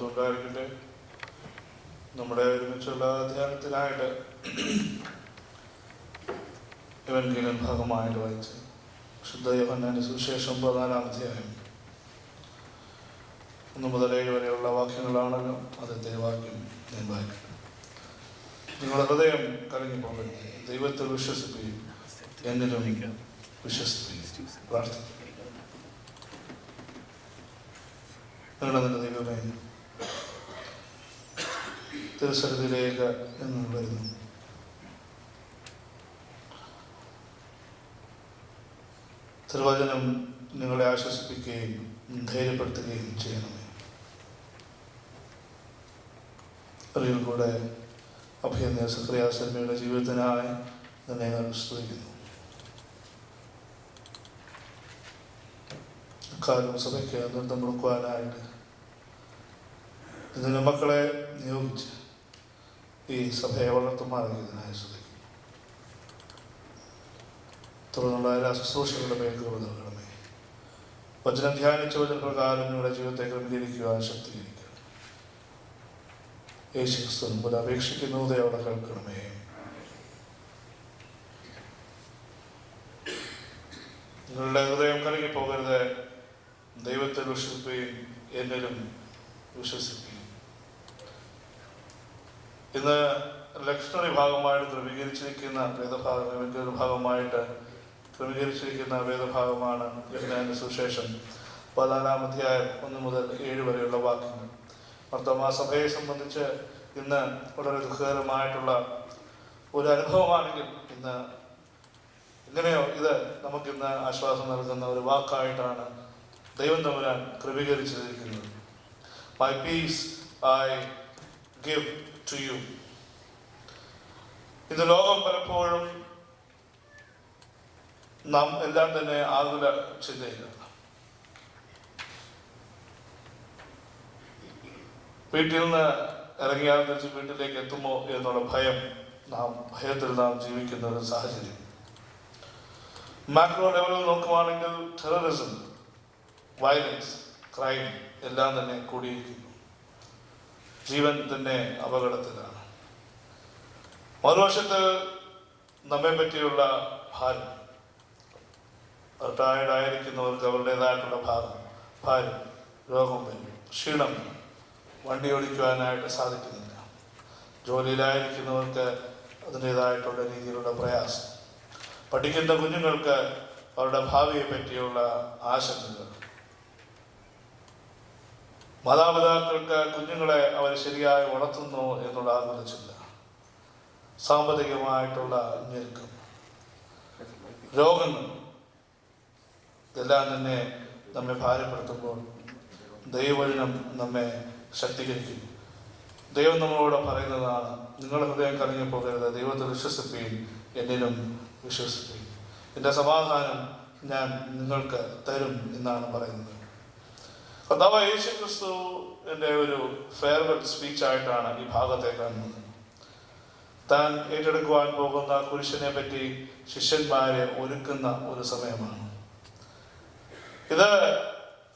മഹത്വം ഉണ്ടായിരിക്കട്ടെ. നമ്മുടെ ഒരുമിച്ചുള്ള ധ്യാനത്തിനായിട്ട് എവൻഗേലിയൻ ഭാഗമായിട്ട് വായിച്ച് ശുദ്ധ യോഹന്നാന്റെ സുവിശേഷം 14-ാം അധ്യായം 1 മുതൽ 7 വരെയുള്ള വാക്യങ്ങളാണല്ലോ. ആദ്യത്തെ വാക്യം ഞാൻ വായിക്കട്ടെ. നിങ്ങളുടെ ഹൃദയം കലങ്ങിപ്പോകരുത്, ദൈവത്തിൽ വിശ്വസിക്കുകയും എന്നിലും വിശ്വസിക്കുകയും. പ്രാർത്ഥിക്കും. നിങ്ങളുടെ ദൈവമേ, തിരുസന്നിധിയിലേക്ക് ഞങ്ങൾ വരുന്നു. തിരുവചനം നിങ്ങളെ ആശ്വസിപ്പിക്കുകയും ധൈര്യപ്പെടുത്തുകയും ചെയ്യണമേ. ഒരിക്കൽ കൂടെ അഭിനന്ദ സക്രിയാസന്മയുടെ ജീവിതത്തിനായി തന്നെ ഞാൻ സ്തുതിക്കുന്നു. കാലം സഭയ്ക്ക് നൃത്തം കൊടുക്കുവാനായിട്ട് ഇതിന് മക്കളെ നിയോഗിച്ച് ഈ സഭയെ വളർത്തുമാറിയതിനായി സ്തുതിക്കുന്നു. തുടർന്നുള്ള എല്ലാ ശുശ്രൂഷകളുടെ മേൽ കൃപ നൽകണമേ. വചനം ധ്യാനിച്ച വചനപ്രകാരം നിങ്ങളുടെ ജീവിതത്തെ ക്രമീകരിക്കുവാൻ ശക്തീകരിക്കണം. യേശു ക്രിസ്തു മുമ്പ് അപേക്ഷിക്കുന്നു, ദയവോടെ കേൾക്കണമേ. നിങ്ങളുടെ ഹൃദയം കലങ്ങിപ്പോകരുത്, ദൈവത്തിൽ വിശ്വസിക്കുകയും എന്നിലും വിശ്വസിക്കുകയും. ഇന്ന് ലക്ഷണറി ഭാഗമായിട്ട് ക്രമീകരിച്ചിരിക്കുന്ന വേദഭാഗമായിട്ട് ക്രമീകരിച്ചിരിക്കുന്ന വേദഭാഗമാണ് യോഹന്നാന്റെ സുവിശേഷം 14-ാം അധ്യായം 1 മുതൽ 7 വരെയുള്ള വാക്യങ്ങൾ. മർത്തോമാ സഭയെ സംബന്ധിച്ച് ഇന്ന് വളരെ ദുഃഖകരമായിട്ടുള്ള ഒരു അനുഭവമാണെങ്കിൽ ഇന്ന് ഇങ്ങനെയോ ഇത് നമുക്കിന്ന് ആശ്വാസം നൽകുന്ന ഒരു വാക്കായിട്ടാണ് ദൈവം തമ്പുരാൻ ക്രമീകരിച്ചിരിക്കുന്നത്. My peace I give to you. ഇത് ലോകം പലപ്പോഴും നാം എല്ലാം തന്നെ ആകുല ചിന്തയിലാണ്. വീട്ടിൽ നിന്ന് ഇറങ്ങിയാൽ തിരിച്ച് വീട്ടിലേക്ക് എത്തുമോ എന്നുള്ള ഭയത്തിൽ നാം ജീവിക്കുന്ന ഒരു സാഹചര്യം. മാക്രോ ലെവലിൽ നോക്കുവാണെങ്കിൽ ടെററിസം, വയലൻസ്, ക്രൈം എല്ലാം തന്നെ കൂടിയിരിക്കുന്നു. ജീവൻ തന്നെ അപകടത്തിലാണ്. മറുവശത്ത് നമ്മെ പറ്റിയുള്ള ഭാരം, ടയർഡായിരിക്കുന്നവർക്ക് അവരുടേതായിട്ടുള്ള ഭാരം, രോഗം വരും, ക്ഷീണം, വണ്ടി ഓടിക്കുവാനായിട്ട് സാധിക്കുന്നില്ല. ജോലിയിലായിരിക്കുന്നവർക്ക് അതിൻ്റേതായിട്ടുള്ള രീതിയിലുള്ള പ്രയാസം, പഠിക്കുന്ന കുഞ്ഞുങ്ങൾക്ക് അവരുടെ ഭാവിയെ പറ്റിയുള്ള ആശങ്കകൾ, മാതാപിതാക്കൾക്ക് കുഞ്ഞുങ്ങളെ അവർ ശരിയായി വളർത്തുന്നു എന്നുള്ള ആകുലച്ചില്ല, സാമ്പത്തികമായിട്ടുള്ള ഞെരുക്കം, രോഗങ്ങൾ, ഇതെല്ലാം തന്നെ നമ്മെ ഭാരപ്പെടുത്തുമ്പോൾ ദൈവവചനം നമ്മെ ശക്തീകരിക്കും. ദൈവം നമ്മളോട് പറയുന്നതാണ്, നിങ്ങളുടെ ഹൃദയം കലങ്ങിപ്പോകരുത്, ദൈവത്തിൽ വിശ്വസിക്കുകയും എന്നിലും വിശ്വസിക്കുകയും. എൻ്റെ സമാധാനം ഞാൻ നിങ്ങൾക്ക് തരും എന്നാണ് പറയുന്നത്. കർത്താവായ യേശു ക്രിസ്തുവിൻ്റെ ഒരു ഫെയർവെൽ സ്പീച്ചായിട്ടാണ് ഈ ഭാഗത്തെ കാണുന്നത്. താൻ ഏറ്റെടുക്കുവാൻ പോകുന്ന കുരിശിനെ പറ്റി ശിഷ്യന്മാരെ ഒരുക്കുന്ന ഒരു സമയമാണ് ഇത്.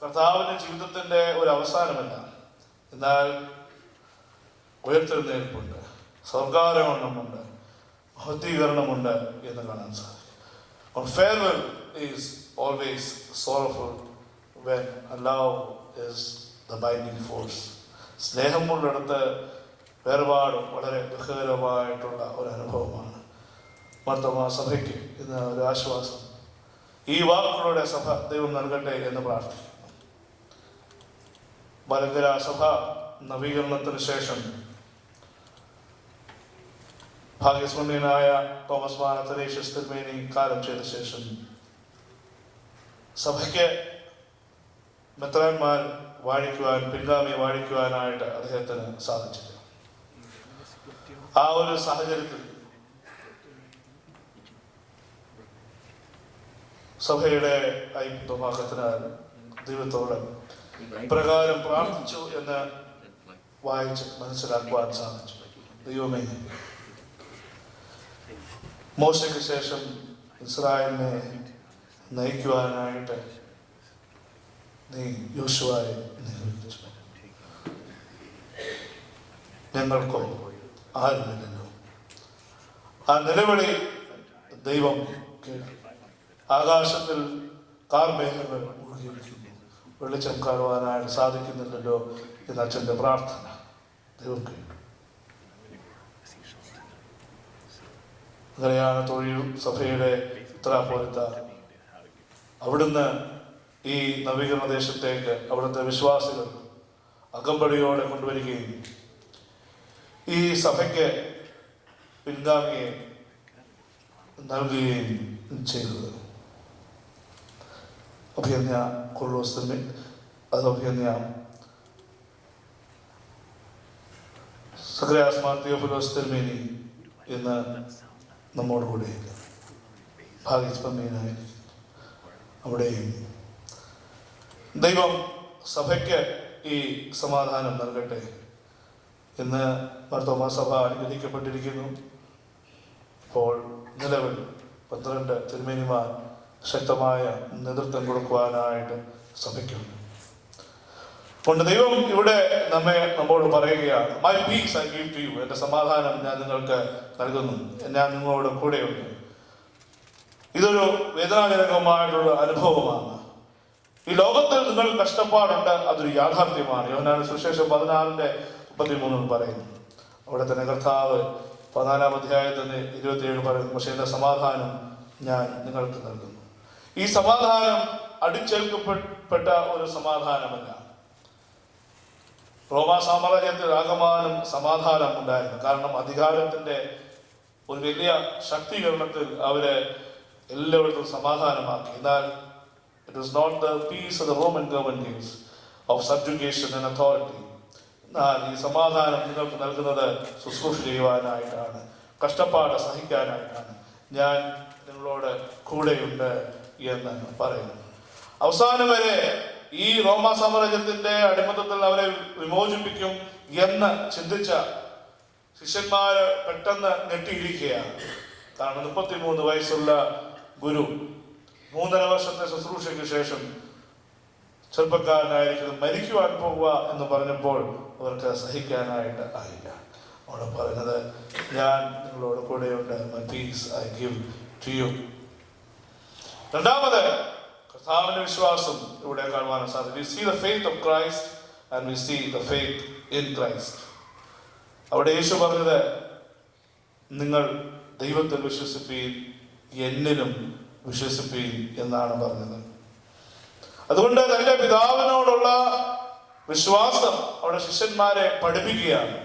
കർത്താവിൻ്റെ ജീവിതത്തിൻ്റെ ഒരു അവസാനമല്ല, എന്നാൽ ഉയർത്തെഴുന്നേൽപ്പുണ്ട്, സ്വർഗാരോഹണമുണ്ട്, മഹത്വീകരണമുണ്ട് എന്ന് കാണാൻ സാധിക്കും. Farewell is always sorrowful when love is the binding force. സ്നേഹമുള്ളിടത്ത് വേർപാട് വളരെ ദുഃഖകരമായിട്ടുള്ള ഒരു അനുഭവമാണ്. മർത്തോമാ സഭയ്ക്ക് ഇന്ന് ഒരു ആശ്വാസം ഈ വാക്കുകളുടെ സഭ ദൈവം നൽകട്ടെ എന്ന് പ്രാർത്ഥിക്കുന്നു. മലങ്കര സഭ നവീകരണത്തിന് ശേഷം ഭാഗ്യസ്മരണീയനായ തോമസ് മാർ അത്തനേഷ്യസ് തിരുമേനി കാലം ചെയ്ത ശേഷം സഭയ്ക്ക് മെത്രാന്മാർ വാഴിക്കുവാൻ, പിൻഗാമി വാഴിക്കുവാനായിട്ട് അദ്ദേഹത്തിന് സാധിച്ചില്ല. ആ ഒരു സാഹചര്യത്തിൽ സഭയുടെ ഐക്യമാക്കത്തിനാൽ ദൈവത്തോട് പ്രകാരം പ്രാർത്ഥിച്ചു എന്ന് വായിച്ച് മനസ്സിലാക്കുവാൻ സാധിച്ചു. ദൈവമേ, മോശയ്ക്ക് ശേഷം ഇസ്രായേലിനെ നയിക്കുവാനായിട്ട് നീ യോശുവയെ നിയോഗിച്ചു. ഞങ്ങൾക്കോ ആരുമില്ലല്ലോ. ആ നിലവിളി ദൈവം കേട്ടു. ആകാശത്തിൽ കാർമേഘങ്ങൾ മുഴുകിയിരിക്കുന്നു, വെളിച്ചം കാണുവാനായിട്ട് സാധിക്കുന്നില്ലല്ലോ എന്ന അച്ഛൻ്റെ പ്രാർത്ഥന ദൈവം കേട്ടു. അങ്ങനെയാണ് തൊഴിൽ സഭയുടെ ഉത്തരാപോലിത്ത അവിടുന്ന് ഈ നവീകരണ ദേശത്തേക്ക് അവിടുത്തെ വിശ്വാസികൾ അകമ്പടിയോടെ കൊണ്ടുവരികയും ഈ സഭയ്ക്ക് പിൻഗാമിയെ നൽകുകയും ചെയ്തത്. അഭിയന്യ കൊള്ളോസ് തിരുമേനി, അത് അഭിയന്യ സക്രിയാസ് മാർ തിയോഫിലോസ് തിരുമേനി ഇന്ന് നമ്മോട് കൂടെ ഭാഗ്യസ്മരണീയനായിരിക്കും. അവിടെയും ദൈവം സഭയ്ക്ക് ഈ സമാധാനം നൽകട്ടെ. ഇന്ന് മാർത്തോമാ സഭ അനുഗ്രഹിക്കപ്പെട്ടിരിക്കുന്നു. ഇപ്പോൾ നിലവിൽ 12 തിരുമേനിമാർ ശക്തമായ നേതൃത്വം കൊടുക്കുവാനായിട്ട് സഭയ്ക്കുണ്ട്. കൊണ്ട് ദൈവം ഇവിടെ നമ്മോട് പറയുകയാണ്, my peace I give to you, എൻ്റെ സമാധാനം ഞാൻ നിങ്ങൾക്ക് നൽകുന്നു, ഞാൻ നിങ്ങളോട് കൂടെയുണ്ട്. ഇതൊരു വേദനാജനകമായിട്ടുള്ള അനുഭവമാണ്. ഈ ലോകത്തിൽ നിങ്ങൾ കഷ്ടപ്പാടുണ്ട്, അതൊരു യാഥാർത്ഥ്യമാണ്. യോഹന്നാന്റെ സുവിശേഷം 14:33 പറയുന്നു. അവിടെ തന്നെ കർത്താവ് 14-ാം അധ്യായത്തിന് 27 പറയുന്നു, പക്ഷേ എൻ്റെ സമാധാനം ഞാൻ നിങ്ങൾക്ക് നൽകുന്നു. ഈ സമാധാനം അടിച്ചേൽക്കപ്പെട്ട ഒരു സമാധാനമല്ല. റോമാ സാമ്രാജ്യത്തിൽ ആകമാനം സമാധാനം ഉണ്ടായിരുന്നു. കാരണം അധികാരത്തിന്റെ ഒരു വലിയ ശക്തീകരണത്തിൽ അവരെ എല്ലായിടത്തും സമാധാനമാക്കി. എന്നാൽ it was not the peace of the Roman government gives of subjugation and authority. എന്നാൽ ഈ സമാധാനം നിങ്ങൾക്ക് നൽകുന്നത് ശുശ്രൂഷ ചെയ്യുവാനായിട്ടാണ്, കഷ്ടപ്പാട് സഹിക്കാനായിട്ടാണ്. ഞാൻ നിങ്ങളോട് കൂടെയുണ്ട് എന്ന് പറയുന്നു. അവസാനം വരെ ഈ റോമാ സാമ്രാജ്യത്തിന്റെ അടിമത്തത്തിൽ അവരെ വിമോചിപ്പിക്കും എന്ന് ചിന്തിച്ച ശിഷ്യന്മാര് പെട്ടെന്ന് ഞെട്ടിയിരിക്കുകയാണ്. കാരണം 33 വയസ്സുള്ള ഗുരു 3.5 വർഷത്തെ ശുശ്രൂഷയ്ക്ക് ശേഷം ചെറുപ്പക്കാരനായിരിക്കുന്നത് മരിക്കുവാൻ പോവുക എന്ന് പറഞ്ഞപ്പോൾ അവർക്ക് സഹിക്കാനായിട്ട് ആയില്ല. അവിടെ പറയുന്നത്, ഞാൻ നിങ്ങളോട് കൂടെയുണ്ട്, my peace I give to you. രണ്ടാമത് കർത്താവിന്റെ വിശ്വാസം ഇവിടെ കാണുവാൻ സാധിക്കും. We see the faith of Christ and we see the faith in Christ. അവിടെ യേശു പറഞ്ഞത്, നിങ്ങൾ ദൈവത്തിൽ വിശ്വസിപ്പീൻ, എന്നിലും വിശ്വസിപ്പീൻ എന്നാണ് പറഞ്ഞത്. അതുകൊണ്ട് തന്റെ പിതാവിനോടുള്ള വിശ്വാസം അവിടെ ശിഷ്യന്മാരെ പഠിപ്പിക്കുകയാണ്.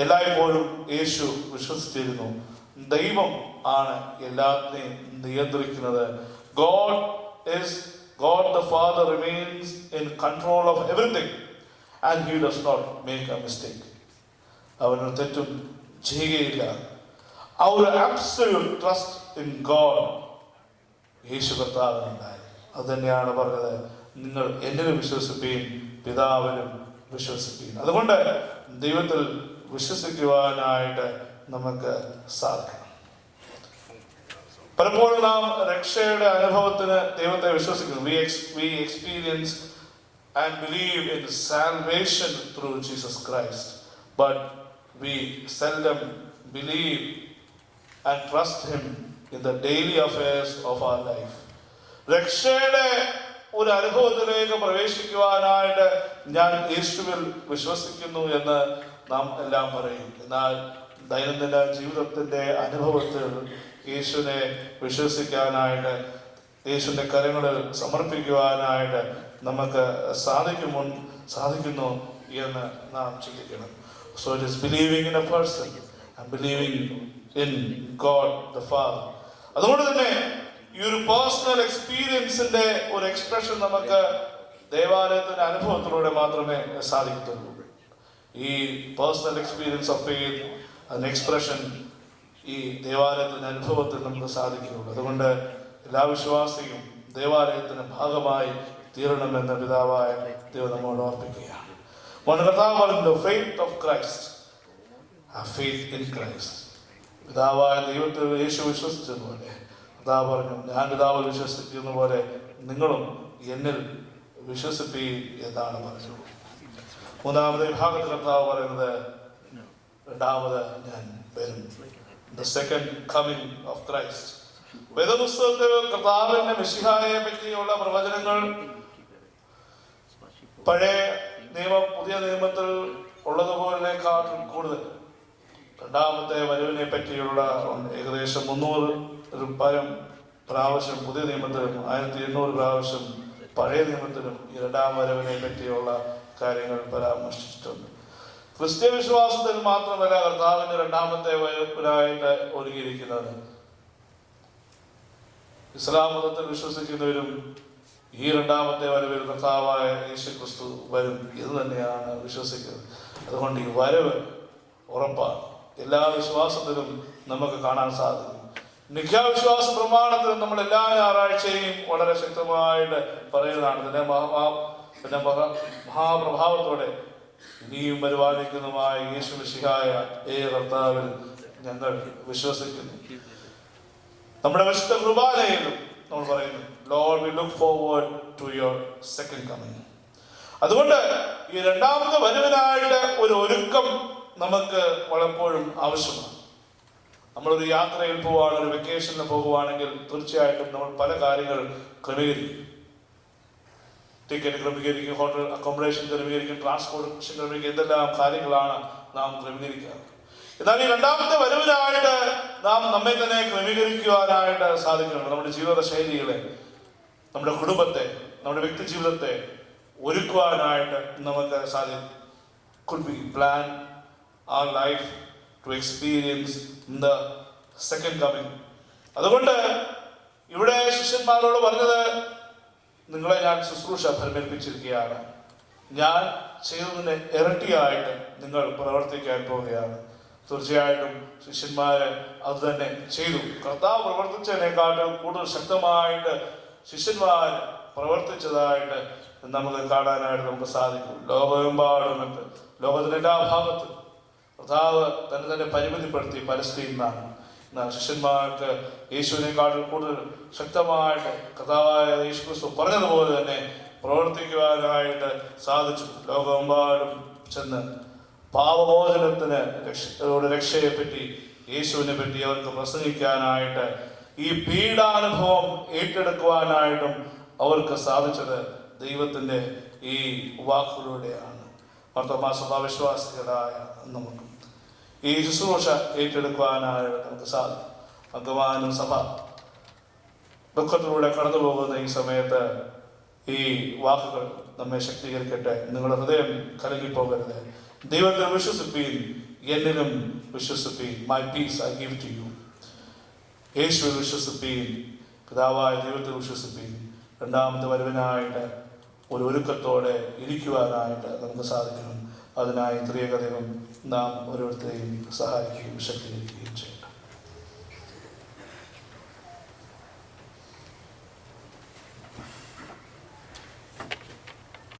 എല്ലായ്പ്പോഴും യേശു വിശ്വസിച്ചിരുന്നു, ദൈവം ആണ് എല്ലാത്തിനെയും നിയന്ത്രിക്കുന്നത്. God the Father remains in control of everything and he does not make a mistake. അവന് തെറ്റും ചെയ്യുകയില്ല. Our absolute trust in God യേശു കർത്താവിനുണ്ടായി. അത് തന്നെയാണ് പറഞ്ഞത്, നിങ്ങൾ എന്നിലും വിശ്വസിപ്പീൻ, പിതാവിനും വിശ്വസിപ്പീൻ. അതുകൊണ്ട് ദൈവത്തിൽ വിശ്വസിക്കുവാനായിട്ട് നമുക്ക് സാധിക്കണം. പലപ്പോഴും നാം രക്ഷയുടെ അനുഭവത്തിന് ദൈവത്തെ വിശ്വസിക്കുന്നു. We experience and believe in salvation through Jesus Christ, but we seldom believe and trust him in the daily affairs of our life. രക്ഷയുടെ ഒരു അനുഭവത്തിലേക്ക് പ്രവേശിക്കുവാനായിട്ട് ഞാൻ യേശുവിൽ വിശ്വസിക്കുന്നു എന്ന് നാം എല്ലാം പറയും. എന്നാൽ ദൈനംദിന ജീവിതത്തിന്റെ അനുഭവത്തിൽ യേശുവിനെ വിശ്വസിക്കാനായിട്ട്, യേശുവിന്റെ കരങ്ങളിൽ സമർപ്പിക്കുവാനായിട്ട് നമുക്ക് സാധിക്കുന്നു എന്ന് നാം ചിന്തിക്കണം. So it is believing in a person and believing in God the Father. അതുകൊണ്ട് തന്നെ ഈ ഒരു പേഴ്സണൽ എക്സ്പീരിയൻസിന്റെ ഒരു എക്സ്പ്രഷൻ നമുക്ക് ദേവാലയത്തിന്റെ അനുഭവത്തിലൂടെ മാത്രമേ സാധിക്കത്തുള്ളൂ. ഈ പേഴ്സണൽ എക്സ്പീരിയൻസ് ഓഫ് ഫെയ്ത്ത് അതിന് എക്സ്പ്രഷൻ ഈ ദേവാലയത്തിന്റെ അനുഭവത്തിൽ നമുക്ക് സാധിക്കുകയുള്ളൂ. അതുകൊണ്ട് എല്ലാ വിശ്വാസിയും ദേവാലയത്തിന് ഭാഗമായി തീരണമെന്ന് പിതാവായ ദൈവം നമ്മോട് ഓർപ്പിക്കുകയാണ്. കർത്താവ് പറഞ്ഞു, faith of Christ, faith in Christ. പിതാവായ ദൈവത്തിൽ യേശു വിശ്വസിച്ചതുപോലെ പിതാവ് പറഞ്ഞു, ഞാൻ പിതാവ് വിശ്വസിക്കുന്ന പോലെ നിങ്ങളും എന്നിൽ വിശ്വസിപ്പീൻ എന്നാണ് പറഞ്ഞത്. മൂന്നാമത്തെ വിഭാഗത്തിൽ കർത്താവ് പറയുന്നത് രണ്ടാമത് ഞാൻ വരും. The second coming of Christ. വേദപുസ്തകത്തിൽ കർത്താവിന്റെ മെശിഹായെ പറ്റിയുള്ള പ്രവചനങ്ങൾ പഴയ നിയമം പുതിയ നിയമത്തിൽ ഉള്ളതുപോലെക്കാട്ടും കൂടുതൽ രണ്ടാമത്തെ വരവിനെ പറ്റിയുള്ള ഏകദേശം 300 പരം പ്രാവശ്യം പുതിയ നിയമത്തിലും 1800 പ്രാവശ്യം പഴയ നിയമത്തിലും ഈ രണ്ടാം വരവിനെ പറ്റിയുള്ള കാര്യങ്ങൾ പരാമർശിച്ചിട്ടുണ്ട്. ക്രിസ്ത്യ വിശ്വാസത്തിൽ മാത്രമല്ല കർത്താവിന്റെ രണ്ടാമത്തെ വരവിനായിട്ട് ഒരുങ്ങിയിരിക്കുന്നത്. ഇസ്ലാം മതത്തിൽ വിശ്വസിക്കുന്നവരും ഈ രണ്ടാമത്തെ വരവിൽ കർത്താവായ യേശു ക്രിസ്തു വരും ഇത് തന്നെയാണ് വിശ്വസിക്കുന്നത്. അതുകൊണ്ട് ഈ വരവ് ഉറപ്പാണ്. എല്ലാ വിശ്വാസത്തിലും നമുക്ക് കാണാൻ സാധിക്കും. നിഖ്യാവിശ്വാസ പ്രമാണത്തിൽ നമ്മൾ എല്ലാ ഞായറാഴ്ചയും വളരെ ശക്തമായിട്ട് പറയുന്നതാണ്. പിന്നെ മഹാപ്രഭാവത്തോടെ ഇനിയും പരിപാലിക്കുന്നതുമായ യേശു മിശിഹായ കർത്താവിൽ ഞങ്ങൾ വിശ്വസിക്കുന്നു. നമ്മുടെ വിശുദ്ധ കുർബാനയിലും നമ്മൾ പറയുന്നു, Lord, we look forward to your second coming. അതുകൊണ്ട് ഈ രണ്ടാമത്തെ വരവിനായിട്ട് ഒരു ഒരുക്കം നമുക്ക് പലപ്പോഴും ആവശ്യമാണ്. നമ്മളൊരു യാത്രയിൽ പോവുകയാണ്, ഒരു വെക്കേഷനിൽ പോകുകയാണെങ്കിൽ തീർച്ചയായിട്ടും നമ്മൾ പല കാര്യങ്ങൾ ക്രമീകരിക്കും. ടിക്കറ്റ് ക്രമീകരിക്കും, ഹോട്ടൽ അക്കോമഡേഷൻ ക്രമീകരിക്കും, ട്രാൻസ്പോർട്ടേഷൻ ക്രമീകരിക്കും, എന്തെല്ലാം കാര്യങ്ങളാണ് നാം ക്രമീകരിക്കുക. എന്നാൽ ഈ രണ്ടാമത്തെ വരവിനായിട്ട് നാം നമ്മെ തന്നെ ക്രമീകരിക്കുവാനായിട്ട് സാധിക്കണം. നമ്മുടെ ജീവിത ശൈലികളെ, നമ്മുടെ കുടുംബത്തെ, നമ്മുടെ വ്യക്തി ജീവിതത്തെ ഒരുക്കുവാനായിട്ട് നമുക്ക് സാധിക്കും. Could we plan our life to experience the second coming? അതുകൊണ്ട് ഇവിടെ ശിഷ്യന്മാരോട് പറഞ്ഞത്, നിങ്ങളെ ഞാൻ ശുശ്രൂഷ ഫലമേൽപ്പിച്ചിരിക്കുകയാണ്, ഞാൻ ചെയ്തതിന് ഇരട്ടിയായിട്ട് നിങ്ങൾ പ്രവർത്തിക്കാൻ പോവുകയാണ്. തീർച്ചയായിട്ടും ശിഷ്യന്മാര് അത് തന്നെ ചെയ്തു. കർത്താവ് പ്രവർത്തിച്ചതിനെക്കാട്ടും കൂടുതൽ ശക്തമായിട്ട് ശിഷ്യന്മാർ പ്രവർത്തിച്ചതായിട്ട് നമുക്ക് കാണാനായിട്ട് നമുക്ക് സാധിക്കും. ലോകമെമ്പാടും, ലോകത്തിന്റെ എല്ലാ ഭാഗത്തും കർത്താവ് തന്നെ പരിമിതിപ്പെടുത്തി പലസ്തീനിലാണ്. എന്നാൽ ശിഷ്യന്മാർക്ക് യേശുവിനെക്കാട്ടിൽ കൂടുതൽ ശക്തമായിട്ട് കർത്താവായ യേശു ക്രിസ്തു പറഞ്ഞതുപോലെ തന്നെ പ്രവർത്തിക്കുവാനായിട്ട് സാധിച്ചു. ലോകമെമ്പാടും ചെന്ന് പാപമോചനത്തിന് രക്ഷയെപ്പറ്റി, യേശുവിനെ പറ്റി അവർക്ക് പ്രസംഗിക്കാനായിട്ട്, ഈ പീഡാനുഭവം ഏറ്റെടുക്കുവാനായിട്ടും അവർക്ക് സാധിച്ചത് ദൈവത്തിന്റെ ഈ വാക്കുകളിലൂടെയാണ്. മാർത്തോമാ സഭാവിശ്വാസികളായ നമുക്ക് ഈ ശുശ്രൂഷ ഏറ്റെടുക്കുവാനായിട്ട് നമുക്ക് സാധിക്കും. ഭഗവാനും സഭ ദുഃഖത്തിലൂടെ കടന്നു പോകുന്ന ഈ സമയത്ത് ഈ വാക്കുകൾ നമ്മെ ശക്തീകരിക്കട്ടെ. നിങ്ങളുടെ ഹൃദയം കലങ്ങിപ്പോകരുത്. ദൈവത്തിൽ വിശ്വസിപ്പീൻ, എന്നിലും വിശ്വസിപ്പീൻ. My peace I give to you. യേശുവിൽ വിശ്വസിപ്പീൻ, പിതാവായ ദൈവത്തിൽ വിശ്വസിപ്പീൻ. രണ്ടാമത്തെ വരവിനായിട്ട് ഒരു ഒരുക്കത്തോടെ ഇരിക്കുവാനായിട്ട് നമുക്ക് സാധിക്കണം. അതിനായി ത്രിയേക ദൈവം നാം ഓരോരുത്തരെയും സഹായിക്കുകയും ശക്തീകരിക്കുകയും ചെയ്യും.